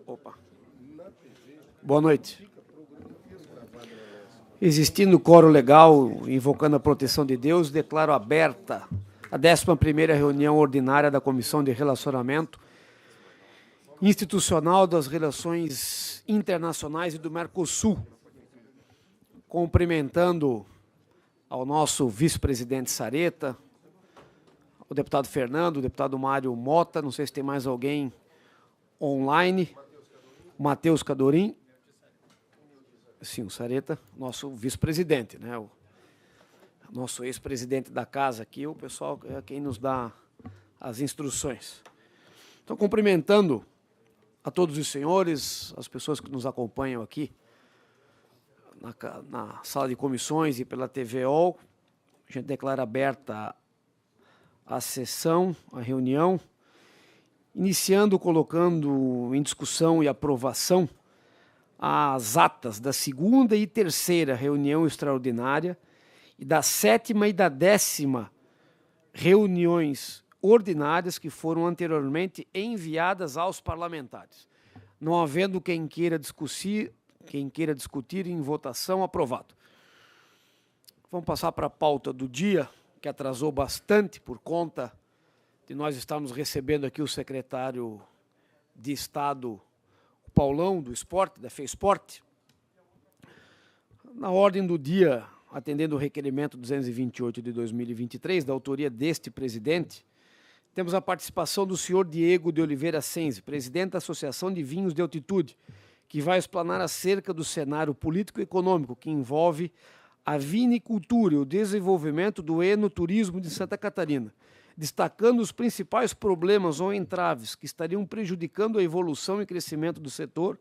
Opa. Boa noite. Existindo quórum legal, invocando a proteção de Deus, declaro aberta a 11ª reunião ordinária da Comissão de Relacionamento Institucional das Relações Internacionais e do Mercosul, cumprimentando ao nosso vice-presidente Sareta, o deputado Fernando, o deputado Mário Mota, não sei se tem mais alguém online, o Matheus Cadorim, sim, o Sareta, nosso vice-presidente, né? O nosso ex-presidente da casa aqui, o pessoal é quem nos dá as instruções. Então, cumprimentando a todos os senhores, as pessoas que nos acompanham aqui na sala de comissões e pela TVO, a gente declara aberta a sessão, a reunião, iniciando colocando em discussão e aprovação as atas da 2ª e 3ª reunião extraordinária e da 7ª e da 10ª reuniões ordinárias que foram anteriormente enviadas aos parlamentares. Não havendo quem queira discutir em votação, aprovado. Vamos passar para a pauta do dia, que atrasou bastante por conta de nós estarmos recebendo aqui o secretário de Estado, o Paulão, do Esporte, da FESPORT. Na ordem do dia, atendendo o requerimento 228 de 2023, da autoria deste presidente, temos a participação do senhor Diego de Oliveira Senzi, presidente da Associação de Vinhos de Altitude, que vai explanar acerca do cenário político e econômico que envolve a vinicultura e o desenvolvimento do enoturismo de Santa Catarina, destacando os principais problemas ou entraves que estariam prejudicando a evolução e crescimento do setor,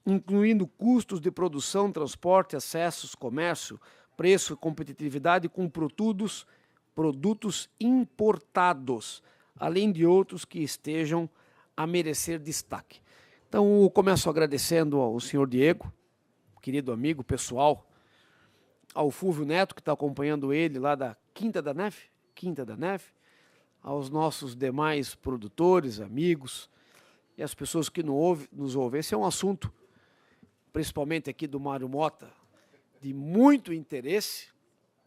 incluindo custos de produção, transporte, acessos, comércio, preço e competitividade com produtos importados, além de outros que estejam a merecer destaque. Então, eu começo agradecendo ao senhor Diego, querido amigo pessoal, ao Fúvio Neto, que está acompanhando ele lá da Quinta da Neve, aos nossos demais produtores, amigos e as pessoas que nos ouvem. Esse é um assunto, principalmente aqui do Mário Mota, de muito interesse,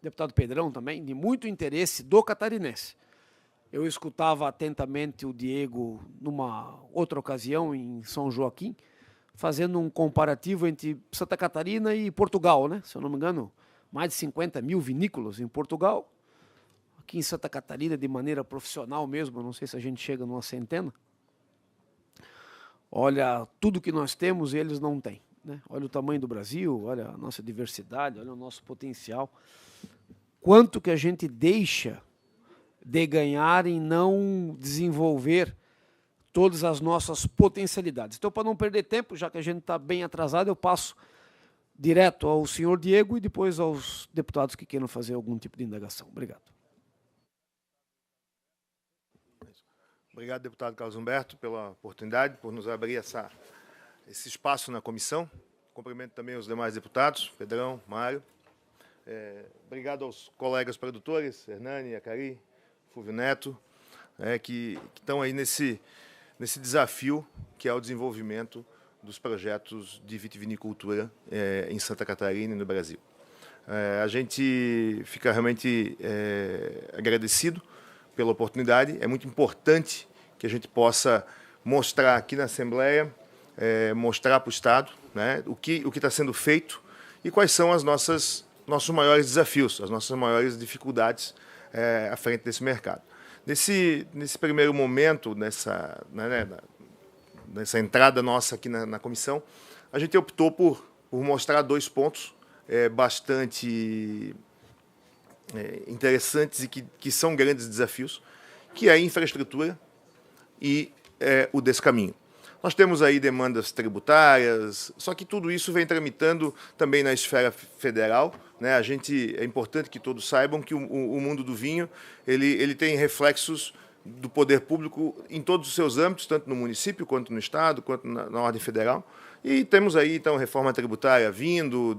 deputado Pedrão também, de muito interesse do catarinense. Eu escutava atentamente o Diego numa outra ocasião em São Joaquim, fazendo um comparativo entre Santa Catarina e Portugal, né? Se eu não me engano, mais de 50 mil vinícolas em Portugal. Aqui em Santa Catarina, de maneira profissional mesmo, não sei se a gente chega numa centena. Olha tudo que nós temos e eles não têm, né? Olha o tamanho do Brasil, olha a nossa diversidade, olha o nosso potencial. Quanto que a gente deixa de ganhar em não desenvolver todas as nossas potencialidades. Então, para não perder tempo, já que a gente está bem atrasado, eu passo direto ao senhor Diego e depois aos deputados que queiram fazer algum tipo de indagação. Obrigado. Obrigado, deputado Carlos Humberto, pela oportunidade, por nos abrir esse espaço na comissão. Cumprimento também os demais deputados, Pedrão, Mário. Obrigado aos colegas produtores, Hernani, Acari, Fúvio Neto, que estão aí nesse desafio que é o desenvolvimento dos projetos de vitivinicultura em Santa Catarina e no Brasil. A gente fica realmente agradecido pela oportunidade. É muito importante que a gente possa mostrar aqui na Assembleia, mostrar para o Estado, né, o que está sendo feito e quais são nossos maiores desafios, as nossas maiores dificuldades à frente desse mercado. Nesse primeiro momento, nessa entrada nossa aqui na comissão, a gente optou por mostrar 2 pontos bastante interessantes e que são grandes desafios, que é a infraestrutura e o descaminho. Nós temos aí demandas tributárias, só que tudo isso vem tramitando também na esfera federal, né? É importante que todos saibam que o mundo do vinho ele tem reflexos do poder público em todos os seus âmbitos, tanto no município, quanto no Estado, quanto na ordem federal. E temos aí, então, reforma tributária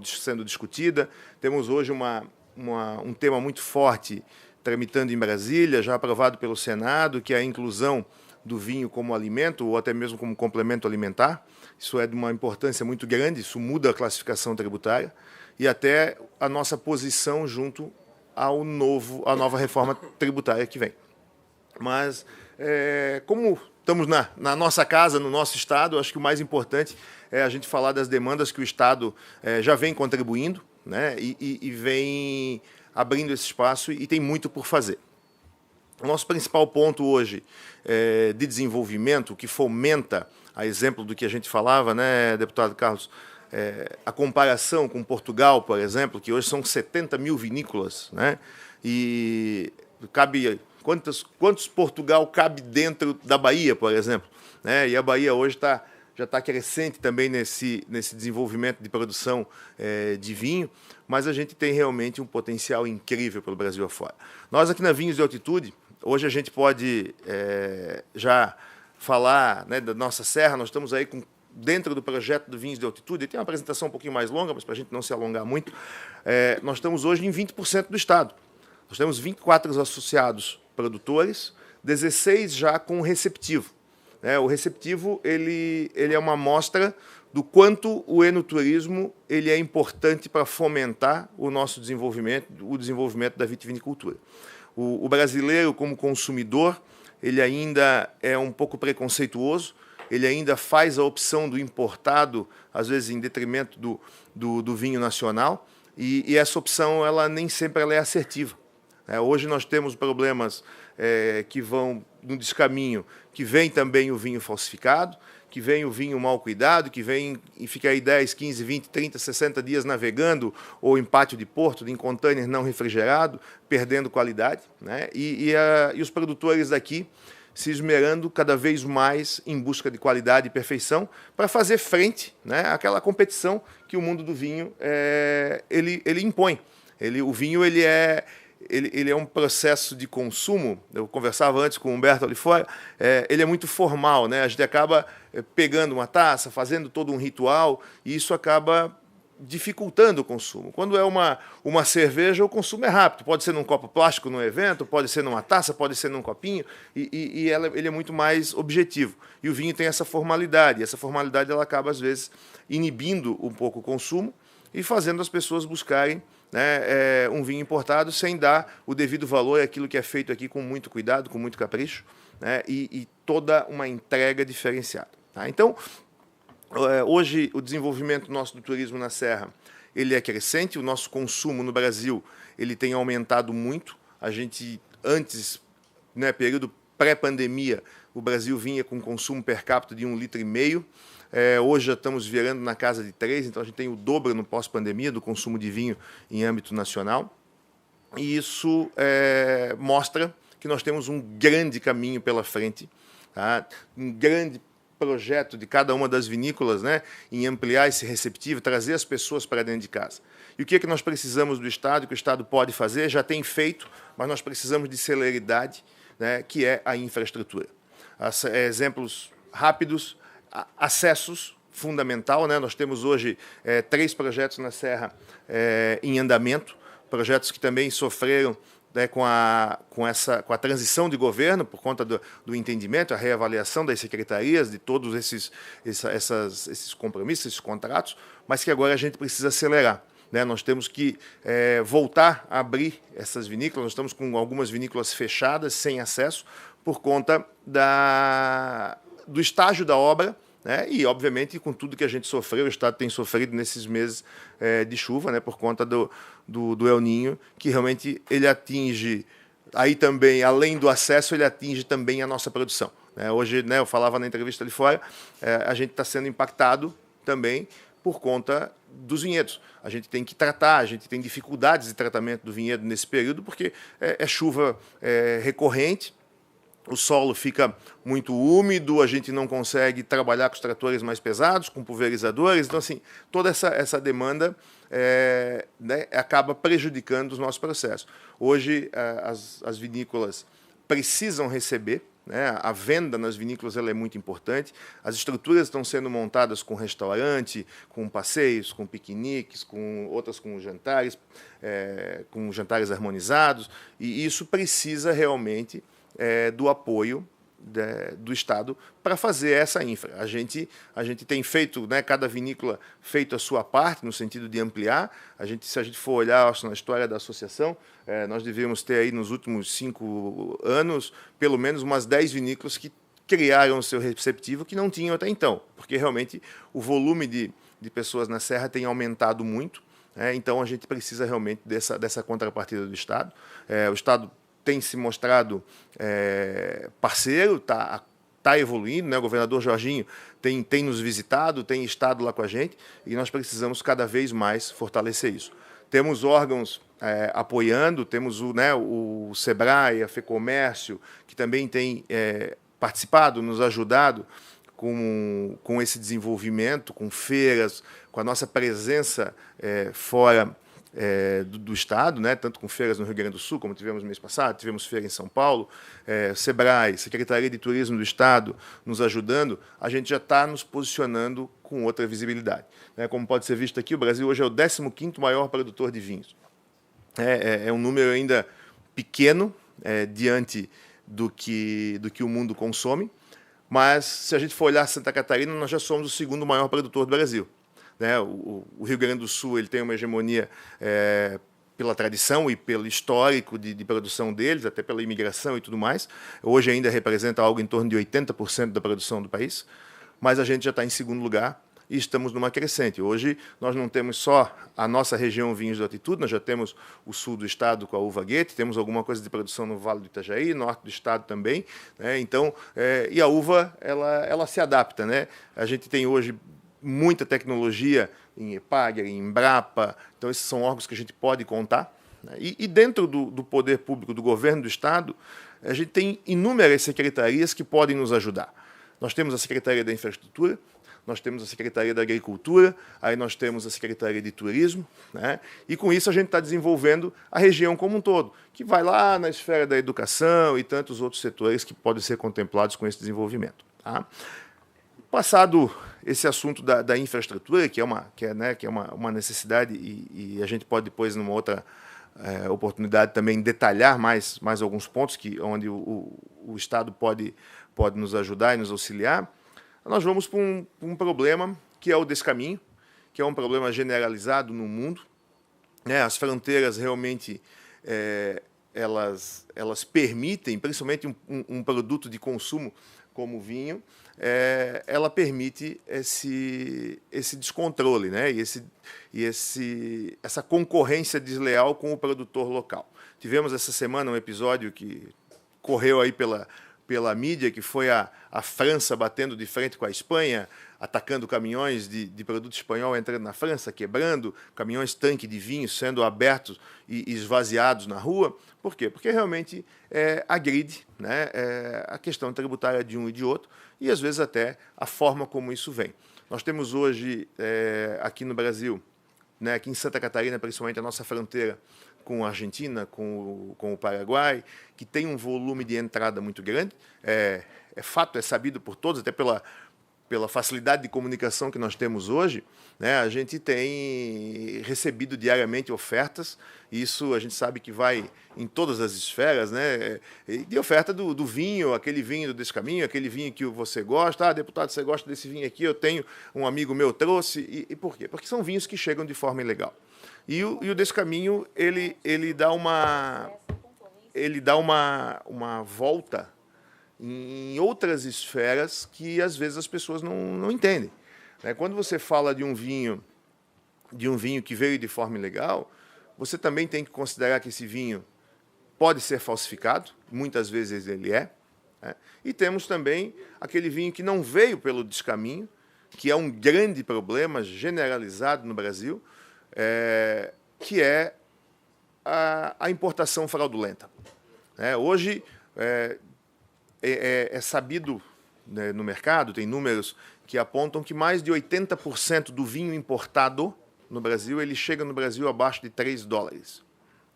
sendo discutida. Temos hoje um tema muito forte tramitando em Brasília, já aprovado pelo Senado, que é a inclusão do vinho como alimento ou até mesmo como complemento alimentar. Isso é de uma importância muito grande, isso muda a classificação tributária e até a nossa posição junto à nova reforma tributária que vem. Mas, como estamos na nossa casa, no nosso Estado, acho que o mais importante é a gente falar das demandas que o Estado já vem contribuindo, né, e vem abrindo esse espaço e tem muito por fazer. O nosso principal ponto hoje de desenvolvimento, que fomenta, a exemplo do que a gente falava, né, deputado Carlos, a comparação com Portugal, por exemplo, que hoje são 70 mil vinícolas, né, e cabe... Quantos Portugal cabe dentro da Bahia, por exemplo? Né? E a Bahia hoje já está crescente também nesse desenvolvimento de produção de vinho, mas a gente tem realmente um potencial incrível pelo Brasil afora. Nós aqui na Vinhos de Altitude, hoje a gente pode já falar, né, da nossa serra, nós estamos aí dentro do projeto do Vinhos de Altitude, tem uma apresentação um pouquinho mais longa, mas para a gente não se alongar muito, nós estamos hoje em 20% do estado. Nós temos 24 associados produtores, 16 já com receptivo. O receptivo ele é uma amostra do quanto o enoturismo ele é importante para fomentar o nosso desenvolvimento, o desenvolvimento da vitivinicultura. O brasileiro, como consumidor, ele ainda é um pouco preconceituoso, ele ainda faz a opção do importado, às vezes em detrimento do vinho nacional, e essa opção ela nem sempre ela é assertiva. Hoje nós temos problemas que vão no descaminho, que vem também o vinho falsificado, que vem o vinho mal cuidado, que vem e fica aí 10, 15, 20, 30, 60 dias navegando ou em pátio de porto, em container não refrigerado, perdendo qualidade, né? E os produtores daqui se esmerando cada vez mais em busca de qualidade e perfeição para fazer frente, né, àquela competição que o mundo do vinho ele impõe. O vinho ele é um processo de consumo, eu conversava antes com o Humberto ali fora, ele é muito formal, né? A gente acaba pegando uma taça, fazendo todo um ritual, e isso acaba dificultando o consumo. Quando é uma cerveja, o consumo é rápido, pode ser num copo plástico num evento, pode ser numa taça, pode ser num copinho, e ele é muito mais objetivo. E o vinho tem essa formalidade, ela acaba, às vezes, inibindo um pouco o consumo e fazendo as pessoas buscarem, né, um vinho importado sem dar o devido valor àquilo que é feito aqui com muito cuidado, com muito capricho, né, e toda uma entrega diferenciada. Tá? Então, hoje, o desenvolvimento nosso do turismo na Serra ele é crescente, o nosso consumo no Brasil ele tem aumentado muito. A gente, antes, né, período pré-pandemia, o Brasil vinha com consumo per capita de 1,5 litro. Hoje já estamos virando na casa de 3, então a gente tem o dobro no pós-pandemia do consumo de vinho em âmbito nacional. E isso mostra que nós temos um grande caminho pela frente, tá? Um grande projeto de cada uma das vinícolas, né, em ampliar esse receptivo, trazer as pessoas para dentro de casa. E o que é que nós precisamos do Estado, que o Estado pode fazer, já tem feito, mas nós precisamos de celeridade, né, que é a infraestrutura. Exemplos rápidos, acessos, fundamental, né? Nós temos hoje 3 projetos na Serra em andamento, projetos que também sofreram, né, com a transição de governo, por conta do entendimento, a reavaliação das secretarias, de todos esses compromissos, esses contratos, mas que agora a gente precisa acelerar. Né? Nós temos que voltar a abrir essas vinícolas, nós estamos com algumas vinícolas fechadas, sem acesso, por conta do estágio da obra, né? E, obviamente, com tudo que a gente sofreu, o Estado tem sofrido nesses meses de chuva, né? Por conta do El Niño, que realmente ele atinge, aí também, além do acesso, ele atinge também a nossa produção. Né? Hoje, né, eu falava na entrevista ali fora, a gente está sendo impactado também por conta dos vinhedos. A gente tem que tratar, a gente tem dificuldades de tratamento do vinhedo nesse período, porque é chuva recorrente, o solo fica muito úmido, a gente não consegue trabalhar com os tratores mais pesados, com pulverizadores. Então, assim, toda essa demanda né, acaba prejudicando os nossos processos. Hoje, as vinícolas precisam receber, né, a venda nas vinícolas ela é muito importante. As estruturas estão sendo montadas com restaurante, com passeios, com piqueniques, outras com jantares harmonizados, e isso precisa realmente do apoio do Estado para fazer essa infra. A gente tem feito, né, cada vinícola feito a sua parte, no sentido de ampliar. Se a gente for olhar na história da associação, nós deveríamos ter aí nos últimos 5 anos, pelo menos umas 10 vinícolas que criaram o seu receptivo que não tinham até então, porque realmente o volume de pessoas na Serra tem aumentado muito, então a gente precisa realmente dessa contrapartida do Estado. O Estado tem se mostrado parceiro, está evoluindo, né? O governador Jorginho tem nos visitado, tem estado lá com a gente, e nós precisamos cada vez mais fortalecer isso. Temos órgãos apoiando, temos o SEBRAE, a FEComércio, que também tem participado, nos ajudado com esse desenvolvimento, com feiras, com a nossa presença fora do Estado, né? Tanto com feiras no Rio Grande do Sul, como tivemos no mês passado, tivemos feira em São Paulo, SEBRAE, Secretaria de Turismo do Estado, nos ajudando, a gente já está nos posicionando com outra visibilidade. Como pode ser visto aqui, o Brasil hoje é o 15º maior produtor de vinhos. É um número ainda pequeno diante do que o mundo consome, mas, se a gente for olhar Santa Catarina, nós já somos o 2º maior produtor do Brasil. O Rio Grande do Sul ele tem uma hegemonia pela tradição e pelo histórico de produção deles, até pela imigração e tudo mais. Hoje ainda representa algo em torno de 80% da produção do país, mas a gente já está em 2º lugar e estamos numa crescente. Hoje nós não temos só a nossa região Vinhos da Altitude, nós já temos o sul do estado com a uva Goethe, temos alguma coisa de produção no Vale do Itajaí, norte do estado também, então, e a uva ela se adapta, né? A gente tem hoje muita tecnologia em EPAGRE, em Embrapa, então esses são órgãos que a gente pode contar. E dentro do poder público, do governo do Estado, a gente tem inúmeras secretarias que podem nos ajudar. Nós temos a Secretaria da Infraestrutura, nós temos a Secretaria da Agricultura, aí nós temos a Secretaria de Turismo, né? E com isso a gente está desenvolvendo a região como um todo, que vai lá na esfera da educação e tantos outros setores que podem ser contemplados com esse desenvolvimento. Tá? Passado esse assunto da infraestrutura, que é uma necessidade, e a gente pode depois, numa outra oportunidade, também detalhar mais alguns pontos onde o Estado pode nos ajudar e nos auxiliar, nós vamos para um problema que é o descaminho, que é um problema generalizado no mundo. As fronteiras realmente elas permitem, principalmente um produto de consumo como o vinho, ela permite esse descontrole, né? e essa concorrência desleal com o produtor local. Tivemos essa semana um episódio que correu aí pela mídia, que foi a França batendo de frente com a Espanha, atacando caminhões de produto espanhol entrando na França, quebrando, caminhões-tanque de vinho sendo abertos e esvaziados na rua. Por quê? Porque realmente agride, né, a questão tributária de um e de outro, e às vezes até a forma como isso vem. Nós temos hoje, aqui no Brasil, né, aqui em Santa Catarina, principalmente a nossa fronteira com a Argentina, com o Paraguai, que tem um volume de entrada muito grande. É fato, é sabido por todos, até pela facilidade de comunicação que nós temos hoje, né, a gente tem recebido diariamente ofertas, e isso a gente sabe que vai em todas as esferas, né, de oferta do vinho, aquele vinho do Descaminho, aquele vinho que você gosta. Deputado, você gosta desse vinho aqui? Eu tenho, um amigo meu trouxe. E por quê? Porque são vinhos que chegam de forma ilegal. E o Descaminho, ele dá uma volta em outras esferas que, às vezes, as pessoas não entendem. Quando você fala de um vinho que veio de forma ilegal, você também tem que considerar que esse vinho pode ser falsificado, muitas vezes ele é, né? E temos também aquele vinho que não veio pelo Descaminho, que é um grande problema generalizado no Brasil, que é a importação fraudulenta. Hoje, é sabido, né, no mercado, tem números que apontam que mais de 80% do vinho importado no Brasil, ele chega no Brasil abaixo de $3.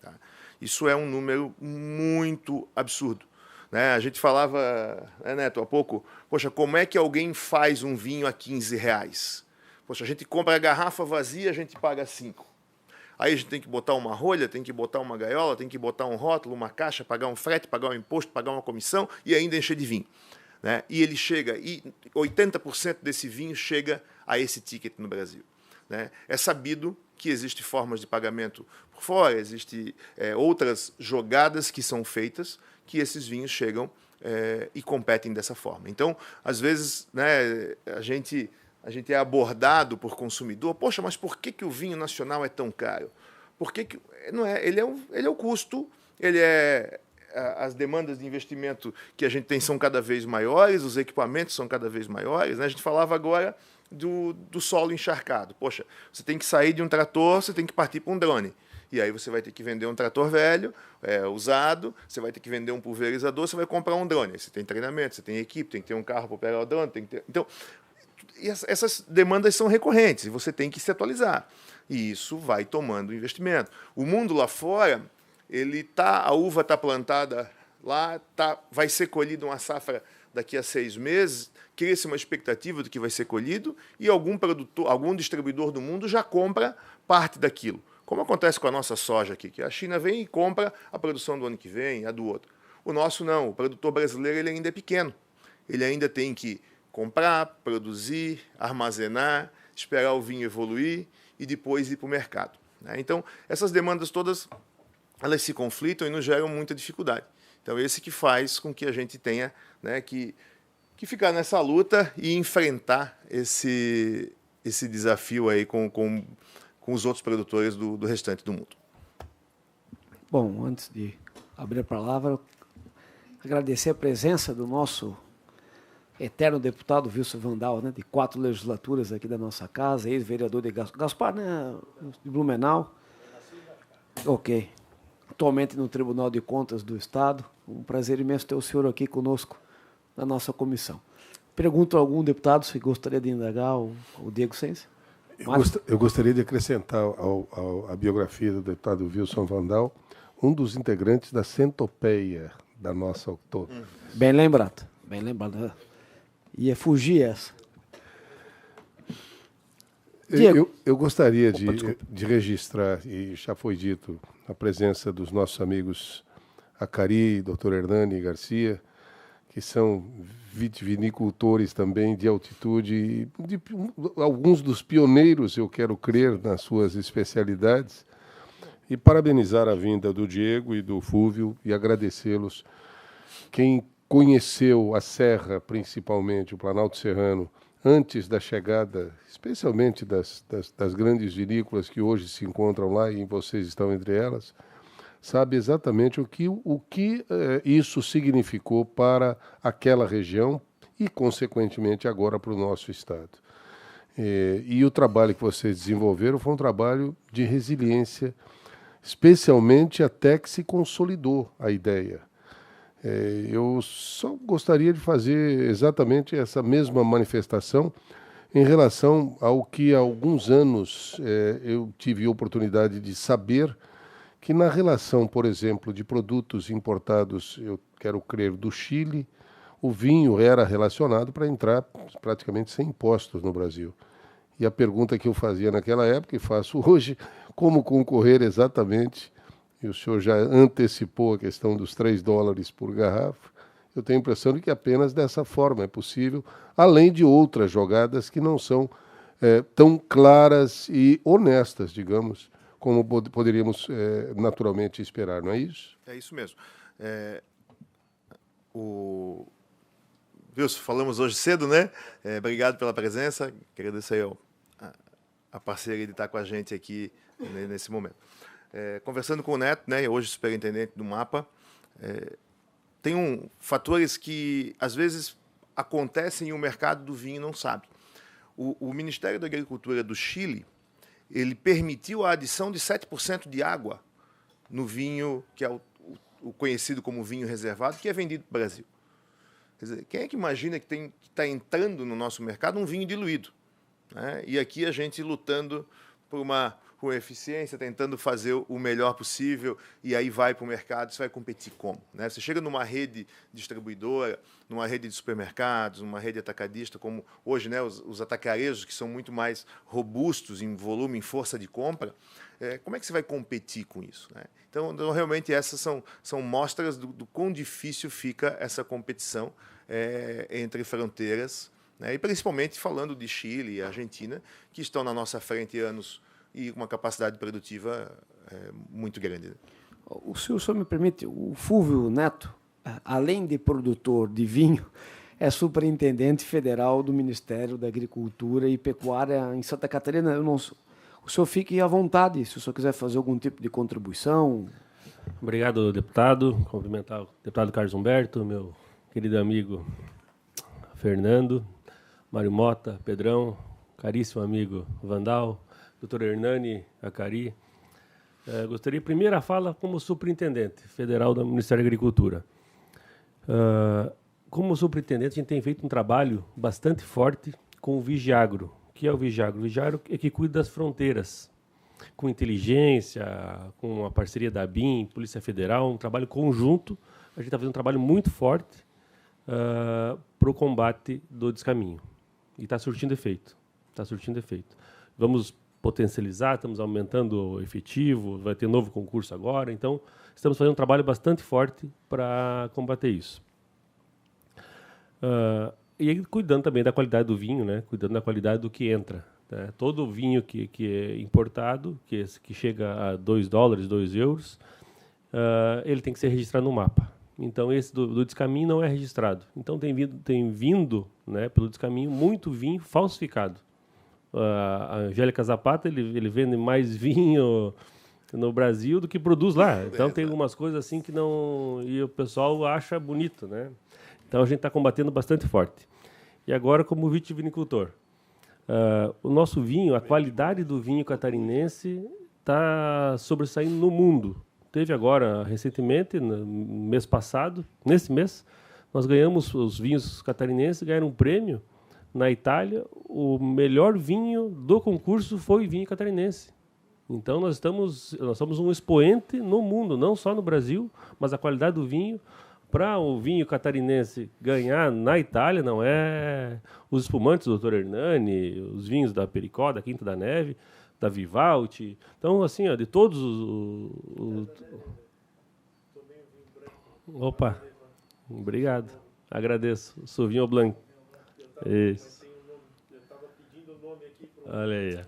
Tá? Isso é um número muito absurdo. A gente falava, Neto, há pouco, poxa, como é que alguém faz um vinho a R$15? Poxa, a gente compra a garrafa vazia, a gente paga 5. Aí a gente tem que botar uma rolha, tem que botar uma gaiola, tem que botar um rótulo, uma caixa, pagar um frete, pagar um imposto, pagar uma comissão e ainda encher de vinho. né? E ele chega, e 80% desse vinho chega a esse ticket no Brasil, né? É sabido que existem formas de pagamento por fora, existem outras jogadas que são feitas que esses vinhos chegam e competem dessa forma. Então, às vezes, né, a gente é abordado por consumidor, poxa, mas por que o vinho nacional é tão caro? Não é? Ele é o custo, as demandas de investimento que a gente tem são cada vez maiores, os equipamentos são cada vez maiores, né? A gente falava agora do solo encharcado. Poxa, você tem que sair de um trator, você tem que partir para um drone. E aí você vai ter que vender um trator velho, usado, você vai ter que vender um pulverizador, você vai comprar um drone. Aí você tem treinamento, você tem equipe, tem que ter um carro para operar o drone. Então, essas demandas são recorrentes e você tem que se atualizar. E isso vai tomando investimento. O mundo lá fora, a uva está plantada lá, vai ser colhida uma safra daqui a 6 meses, cria-se uma expectativa do que vai ser colhido e algum produtor, algum distribuidor do mundo já compra parte daquilo. Como acontece com a nossa soja aqui, que a China vem e compra a produção do ano que vem, a do outro. O nosso não, o produtor brasileiro ele ainda é pequeno. Ele ainda tem que comprar, produzir, armazenar, esperar o vinho evoluir e depois ir para o mercado, né? Então, essas demandas todas, elas se conflitam e nos geram muita dificuldade. Então, esse que faz com que a gente tenha, né, que ficar nessa luta e enfrentar esse desafio aí com os outros produtores do restante do mundo. Bom, antes de abrir a palavra, agradecer a presença do nosso eterno deputado Wilson Vandal, né, de 4 legislaturas aqui da nossa casa, ex-vereador de Gaspar, né, de Blumenau. Ok. Atualmente no Tribunal de Contas do Estado. Um prazer imenso ter o senhor aqui conosco na nossa comissão. Pergunto a algum deputado se gostaria de indagar o Diego Sense. Eu gostaria de acrescentar à biografia do deputado Wilson Vandal um dos integrantes da centopeia da nossa October. Bem lembrado, bem lembrado. Ia fugir essa. Eu gostaria de registrar, e já foi dito, a presença dos nossos amigos Acari, Dr. Hernani Garcia, que são vitivinicultores também de altitude, alguns dos pioneiros, eu quero crer, nas suas especialidades, e parabenizar a vinda do Diego e do Fúvio e agradecê-los. Quem conheceu a Serra, principalmente o Planalto Serrano, antes da chegada, especialmente das grandes vinícolas que hoje se encontram lá, e vocês estão entre elas, sabe exatamente o que isso significou para aquela região e, consequentemente, agora para o nosso Estado. E o trabalho que vocês desenvolveram foi um trabalho de resiliência, especialmente até que se consolidou a ideia. Eu só gostaria de fazer exatamente essa mesma manifestação em relação ao que há alguns anos eu tive a oportunidade de saber, que na relação, por exemplo, de produtos importados, eu quero crer, do Chile, o vinho era relacionado para entrar praticamente sem impostos no Brasil. E a pergunta que eu fazia naquela época e faço hoje, como concorrer exatamente, e o senhor já antecipou a questão dos $3 por garrafa, eu tenho a impressão de que apenas dessa forma é possível, além de outras jogadas que não são tão claras e honestas, digamos, como poderíamos naturalmente esperar, não é isso? É isso mesmo. Wilson, falamos hoje cedo, né? Obrigado pela presença, agradeço aí a parceria de estar com a gente aqui nesse momento. Conversando com o Neto, né, hoje superintendente do MAPA, tem fatores que, às vezes, acontecem e o mercado do vinho não sabe. O Ministério da Agricultura do Chile, ele permitiu a adição de 7% de água no vinho, que é o conhecido como vinho reservado, que é vendido para o Brasil. Quer dizer, quem é que imagina que está entrando no nosso mercado um vinho diluído, né? E aqui a gente lutando por uma eficiência, tentando fazer o melhor possível, e aí vai para o mercado, você vai competir como, né? Você chega numa rede distribuidora, numa rede de supermercados, numa rede atacadista, como hoje, né, os atacarejos, que são muito mais robustos em volume, em força de compra, como é que você vai competir com isso, né? Então realmente, essas são mostras do quão difícil fica essa competição entre fronteiras, né? E principalmente falando de Chile e Argentina, que estão na nossa frente há anos e com uma capacidade produtiva muito grande. O senhor me permite, o Fúvio Neto, além de produtor de vinho, é superintendente federal do Ministério da Agricultura e Pecuária em Santa Catarina. O senhor fique à vontade, se o senhor quiser fazer algum tipo de contribuição. Obrigado, deputado. Cumprimentar o deputado Carlos Humberto, meu querido amigo Fernando, Mário Mota, Pedrão, caríssimo amigo Vandal, doutor Hernani Acari. Gostaria, primeira fala, como superintendente federal do Ministério da Agricultura. Como superintendente, a gente tem feito um trabalho bastante forte com o Vigiagro. O que é o Vigiagro? O Vigiagro é que cuida das fronteiras, com inteligência, com a parceria da ABIN, Polícia Federal, um trabalho conjunto. A gente está fazendo um trabalho muito forte para o combate do descaminho. E está surtindo efeito. Está surtindo efeito. Vamos potencializar, estamos aumentando o efetivo, vai ter novo concurso agora, então estamos fazendo um trabalho bastante forte para combater isso. E cuidando também da qualidade do vinho, né? Cuidando da qualidade do que entra. Né? Todo vinho que é importado, que chega a $2, €2, ele tem que ser registrado no mapa. Então, esse do descaminho não é registrado. Então, tem vindo, né, pelo descaminho muito vinho falsificado. A Angélica Zapata, ele vende mais vinho no Brasil do que produz lá. Então, tem algumas coisas assim que não... E o pessoal acha bonito, né? Então, a gente está combatendo bastante forte. E agora, como vitivinicultor, o nosso vinho, a qualidade do vinho catarinense está sobressaindo no mundo. Teve agora, recentemente, no mês passado, nesse mês, nós ganhamos, os vinhos catarinenses ganharam um prêmio. Na Itália, o melhor vinho do concurso foi vinho catarinense. Então, nós somos um expoente no mundo, não só no Brasil, mas a qualidade do vinho. Para o vinho catarinense ganhar na Itália, não é os espumantes do Dr. Hernani, os vinhos da Pericó, da Quinta da Neve, da Vivaldi. Então, assim, de todos os... Opa, obrigado, agradeço. Sauvignon Blanc. Isso. Olha aí.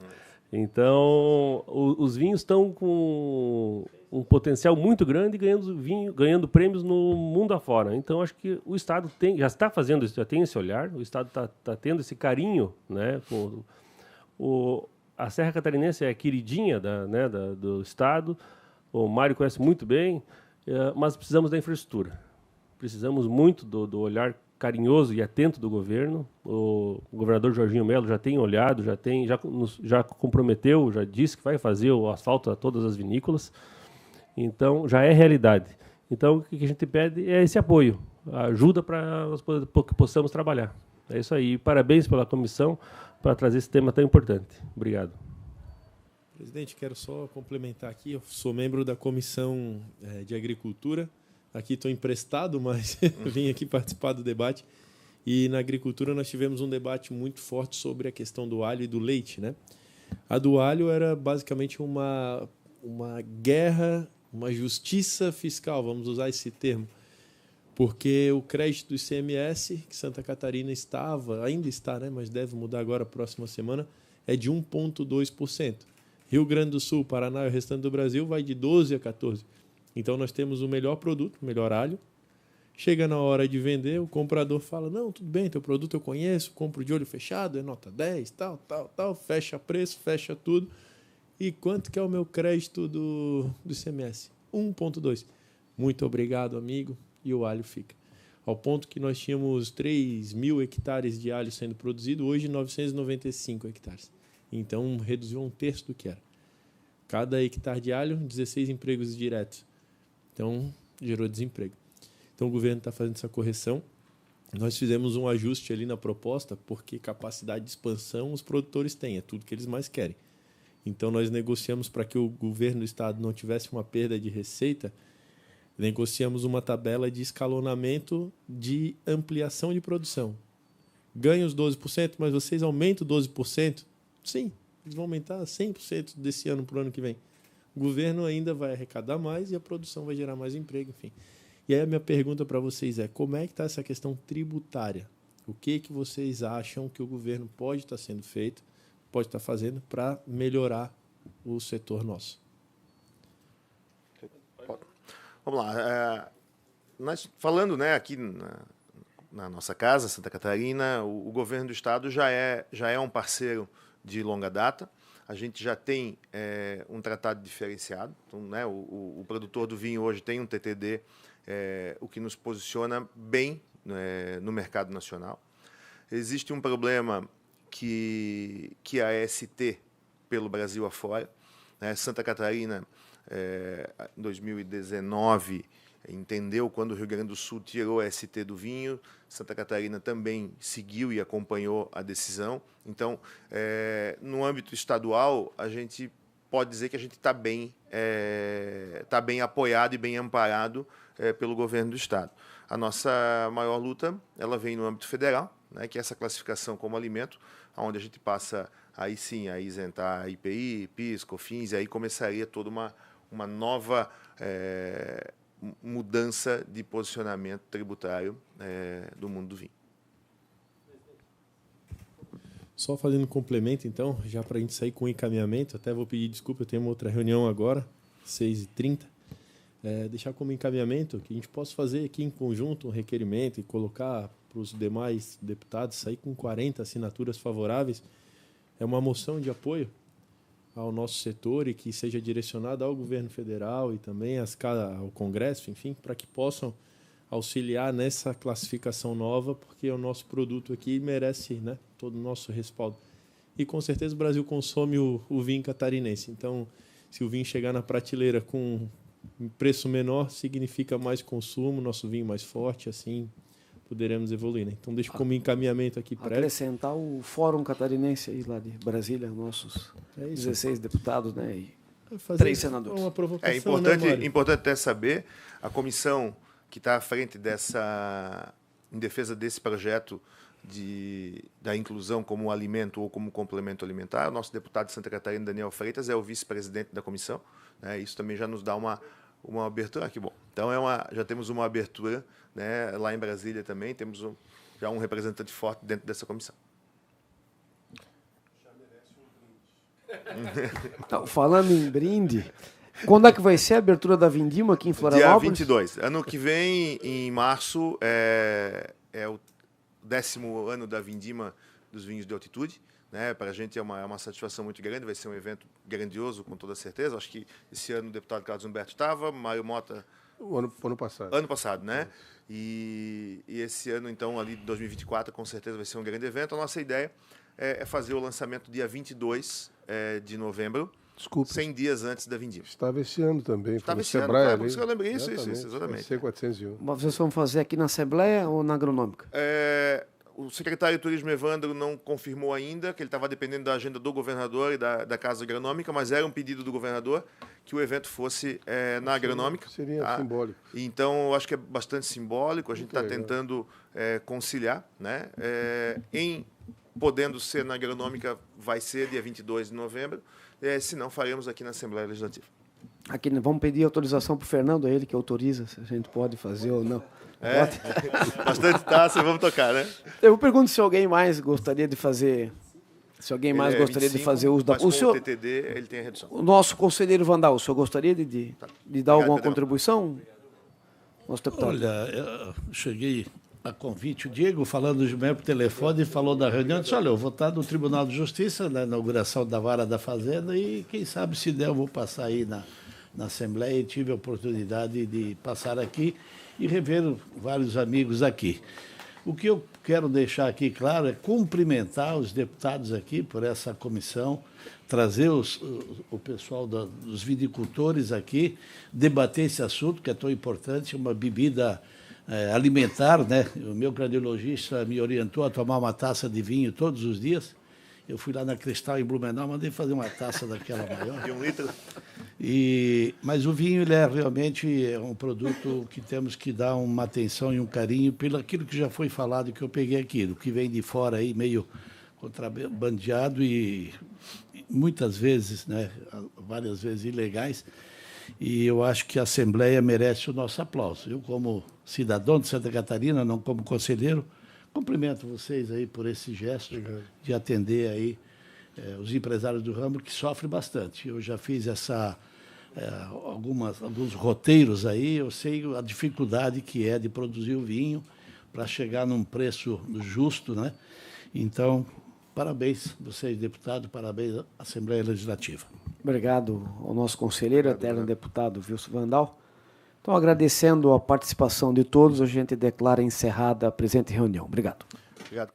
Então, os vinhos estão com um potencial muito grande, ganhando prêmios no mundo afora. Então, acho que o Estado já está fazendo isso, já tem esse olhar, o Estado está tendo esse carinho, né? A Serra Catarinense é a queridinha do Estado, o Mário conhece muito bem, mas precisamos da infraestrutura. Precisamos muito do olhar carinhoso e atento do governo. O governador Jorginho Melo já tem olhado, já comprometeu, já disse que vai fazer o asfalto a todas as vinícolas. Então, já é realidade. Então, o que a gente pede é esse apoio, ajuda para que possamos trabalhar. É isso aí. Parabéns pela comissão para trazer esse tema tão importante. Obrigado. Presidente, quero só complementar aqui. Eu sou membro da Comissão de Agricultura. Aqui estou emprestado, mas vim aqui participar do debate. E na agricultura nós tivemos um debate muito forte sobre a questão do alho e do leite, né? A do alho era basicamente uma guerra, uma justiça fiscal, vamos usar esse termo, porque o crédito do ICMS, que Santa Catarina ainda está, né, mas deve mudar agora, próxima semana, é de 1,2%. Rio Grande do Sul, Paraná e o restante do Brasil vai de 12% a 14%. Então, nós temos o melhor produto, o melhor alho. Chega na hora de vender, o comprador fala, não, tudo bem, teu produto eu conheço, compro de olho fechado, é nota 10, tal, fecha preço, fecha tudo. E quanto que é o meu crédito do ICMS? 1,2%. Muito obrigado, amigo. E o alho fica. Ao ponto que nós tínhamos 3.000 hectares de alho sendo produzido, hoje 995 hectares. Então, reduziu a 1/3 do que era. Cada hectare de alho, 16 empregos diretos. Então, gerou desemprego. Então, o governo está fazendo essa correção. Nós fizemos um ajuste ali na proposta, porque capacidade de expansão os produtores têm, é tudo que eles mais querem. Então, nós negociamos para que o governo do Estado não tivesse uma perda de receita, negociamos uma tabela de escalonamento de ampliação de produção. Ganha os 12%, mas vocês aumentam 12%? Sim, eles vão aumentar 100% desse ano para o ano que vem. O governo ainda vai arrecadar mais e a produção vai gerar mais emprego, enfim. E aí a minha pergunta para vocês é, como é que está essa questão tributária? O que vocês acham que o governo pode estar sendo feito, pode estar fazendo para melhorar o setor nosso? Vamos lá. Nós falando, né, aqui na nossa casa, Santa Catarina, o governo do estado já é um parceiro de longa data. A gente já tem um tratado diferenciado. Então, né, o produtor do vinho hoje tem um TTD, o que nos posiciona bem no mercado nacional. Existe um problema que a ST pelo Brasil afora. Santa Catarina, em 2019, entendeu quando o Rio Grande do Sul tirou a ST do vinho. Santa Catarina também seguiu e acompanhou a decisão. Então, no âmbito estadual, a gente pode dizer que a gente está bem apoiado e bem amparado pelo governo do estado. A nossa maior luta ela vem no âmbito federal, né, que é essa classificação como alimento, onde a gente passa aí sim a isentar IPI, PIS, COFINS, e aí começaria toda uma nova mudança de posicionamento tributário do mundo do vinho. Só fazendo um complemento, então, já para a gente sair com o encaminhamento, até vou pedir desculpa, eu tenho uma outra reunião agora, 6h30, deixar como encaminhamento que a gente possa fazer aqui em conjunto um requerimento e colocar para os demais deputados, sair com 40 assinaturas favoráveis, é uma moção de apoio ao nosso setor e que seja direcionada ao governo federal e também ao Congresso, enfim, para que possam auxiliar nessa classificação nova, porque o nosso produto aqui merece, né, todo o nosso respaldo. E com certeza o Brasil consome o vinho catarinense. Então, se o vinho chegar na prateleira com um preço menor, significa mais consumo, nosso vinho mais forte, assim poderemos evoluir, né? Então, deixo como encaminhamento aqui para acrescentar o Fórum Catarinense aí lá de Brasília, nossos 16 deputados, né? E 3 senadores. Uma provocação, importante até saber, a comissão que está à frente em defesa desse projeto da inclusão como alimento ou como complemento alimentar, o nosso deputado de Santa Catarina, Daniel Freitas, é o vice-presidente da comissão. Né? Isso também já nos dá uma abertura. Que bom. Então, já temos uma abertura, né, lá em Brasília também, temos já um representante forte dentro dessa comissão. Já merece um brinde. Então, falando em brinde, quando é que vai ser a abertura da Vindima aqui em Florianópolis? Dia 22. Ano que vem, em março, é o 10º ano da Vindima dos vinhos de altitude. Né? Para a gente é uma satisfação muito grande, vai ser um evento grandioso, com toda certeza. Acho que esse ano o deputado Carlos Humberto estava, Mário Mota... O ano passado. Ano passado, né? E esse ano, então, ali de 2024, com certeza vai ser um grande evento. A nossa ideia é fazer o lançamento dia 22 de novembro, Desculpa. 100 dias antes da Vindima. Estava esse ano também. Estava esse Sebrae, ano, por isso que eu lembrei isso, exatamente. C401. Mas vocês vão fazer aqui na Assembleia ou na Agronômica? O secretário de Turismo, Evandro, não confirmou ainda, que ele estava dependendo da agenda do governador e da Casa Agronômica, mas era um pedido do governador que o evento fosse na Agronômica. Seria simbólico. Então, eu acho que é bastante simbólico, a gente está tentando conciliar. Né? Podendo ser na Agronômica, vai ser dia 22 de novembro, se não, faremos aqui na Assembleia Legislativa. Aqui, vamos pedir autorização para o Fernando, é ele que autoriza, se a gente pode fazer ou não. Bastante taça, vamos tocar, né? Eu pergunto se alguém mais gostaria de fazer. Se alguém mais gostaria 25, de fazer uso da. O senhor, TTD, ele tem a redução. O nosso conselheiro Vandal, o senhor gostaria de dar alguma contribuição? Nosso deputado. Olha, eu cheguei a convite, o Diego, falando mesmo por telefone, falou da reunião, disse, olha, eu vou estar no Tribunal de Justiça, na inauguração da Vara da Fazenda, e quem sabe se der eu vou passar aí na Assembleia, e tive a oportunidade de passar aqui e rever vários amigos aqui. O que eu quero deixar aqui claro é cumprimentar os deputados aqui por essa comissão, trazer o pessoal dos vinicultores aqui, debater esse assunto que é tão importante, uma bebida alimentar, né? O meu cardiologista me orientou a tomar uma taça de vinho todos os dias. Eu fui lá na Cristal, em Blumenau, mandei fazer uma taça daquela maior. De 1 litro? Mas o vinho ele realmente é um produto que temos que dar uma atenção e um carinho pelo aquilo que já foi falado, que eu peguei aqui, o que vem de fora aí, meio contrabandeado e muitas vezes, né, várias vezes ilegais. E eu acho que a Assembleia merece o nosso aplauso. Eu, como cidadão de Santa Catarina, não como conselheiro, cumprimento vocês aí por esse gesto de atender aí os empresários do ramo, que sofrem bastante. Eu já fiz alguns roteiros aí, eu sei a dificuldade que é de produzir o vinho para chegar num preço justo, né? Então, parabéns, vocês, deputados, parabéns à Assembleia Legislativa. Obrigado ao nosso conselheiro, eterno deputado Wilson Vandal. Então, agradecendo a participação de todos, a gente declara encerrada a presente reunião. Obrigado. Obrigado,